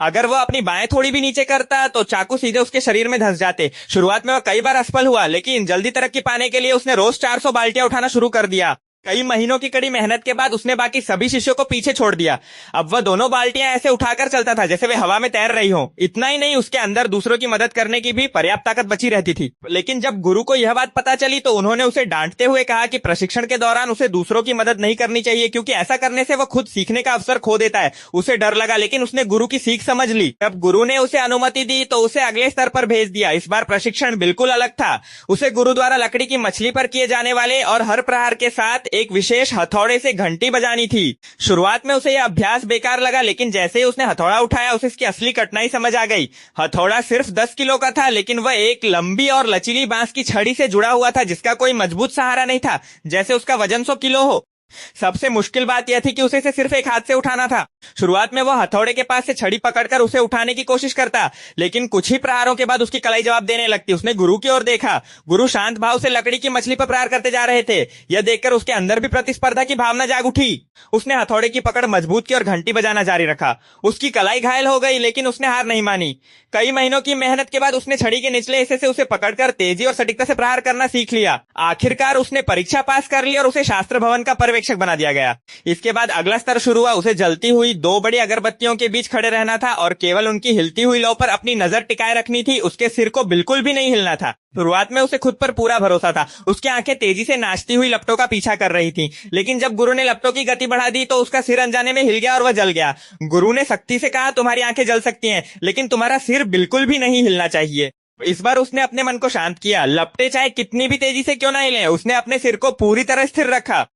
अगर वो अपनी बाएं थोड़ी भी नीचे करता तो चाकू सीधे उसके शरीर में धंस जाते। शुरुआत में वह कई बार असफल हुआ, लेकिन जल्दी तरक्की पाने के लिए उसने रोज 400 बाल्टियां उठाना शुरू कर दिया। कई महीनों की कड़ी मेहनत के बाद उसने बाकी सभी शिष्यों को पीछे छोड़ दिया। अब वह दोनों बाल्टियां ऐसे उठाकर चलता था जैसे वे हवा में तैर रही हो। इतना ही नहीं, उसके अंदर दूसरों की मदद करने की भी पर्याप्त ताकत बची रहती थी। लेकिन जब गुरु को यह बात पता चली तो उन्होंने उसे डांटते हुए कहा कि प्रशिक्षण के दौरान उसे दूसरों की मदद नहीं करनी चाहिए, क्योंकि ऐसा करने से वह खुद सीखने का अवसर खो देता है। उसे डर लगा, लेकिन उसने गुरु की सीख समझ ली। जब गुरु ने उसे अनुमति दी तो उसे अगले स्तर पर भेज दिया। इस बार प्रशिक्षण बिल्कुल अलग था। उसे गुरु द्वारा लकड़ी की मछली पर किए जाने वाले और हर प्रहार के साथ एक विशेष हथौड़े से घंटी बजानी थी। शुरुआत में उसे यह अभ्यास बेकार लगा, लेकिन जैसे ही उसने हथौड़ा उठाया उसे इसकी असली कठिनाई समझ आ गई। हथौड़ा सिर्फ 10 किलो का था, लेकिन वह एक लंबी और लचीली बांस की छड़ी से जुड़ा हुआ था जिसका कोई मजबूत सहारा नहीं था, जैसे उसका वजन 100 किलो हो। सबसे मुश्किल बात यह थी कि उसे सिर्फ एक हाथ से उठाना था। शुरुआत में वह हथौड़े के पास से छड़ी पकड़कर उसे उठाने की कोशिश करता, लेकिन कुछ ही प्रहारों के बाद उसकी कलाई जवाब देने लगती। उसने गुरु की ओर देखा। गुरु शांत भाव से लकड़ी की मछली पर प्रहार करते जा रहे थे। यह देखकर उसके अंदर भी प्रतिस्पर्धा की भावना जाग उठी। उसने हथौड़े की पकड़ मजबूत की और घंटी बजाना जारी रखा। उसकी कलाई घायल हो गई, लेकिन उसने हार नहीं मानी। कई महीनों की मेहनत के बाद उसने छड़ी के निचले हिस्से से उसे पकड़कर तेजी और सटीकता से प्रहार करना सीख लिया। आखिरकार उसने परीक्षा पास कर ली और उसे शास्त्र भवन का पर्यवेक्षक बना दिया गया। इसके बाद अगला स्तर शुरू हुआ। उसे जलती हुई 2 बड़ी अगरबत्तियों के बीच खड़े रहना था और केवल उनकी हिलती हुई लौ पर अपनी नजर टिकाए रखनी थी। उसके सिर को बिल्कुल भी नहीं हिलना था। शुरुआत में उसे खुद पर पूरा भरोसा था। उसकी आंखें तेजी से नाचती हुई लपटों का पीछा कर रही थीं। लेकिन जब गुरु ने लपटों की गति बढ़ा दी तो उसका सिर अनजाने में हिल गया और वह जल गया। गुरु ने सख्ती से कहा, तुम्हारी आंखें जल सकती हैं, लेकिन तुम्हारा सिर बिल्कुल भी नहीं हिलना चाहिए। इस बार उसने अपने मन को शांत किया। लपटें चाहे कितनी भी तेजी से क्यों ना हिले, उसने अपने सिर को पूरी तरह स्थिर रखा।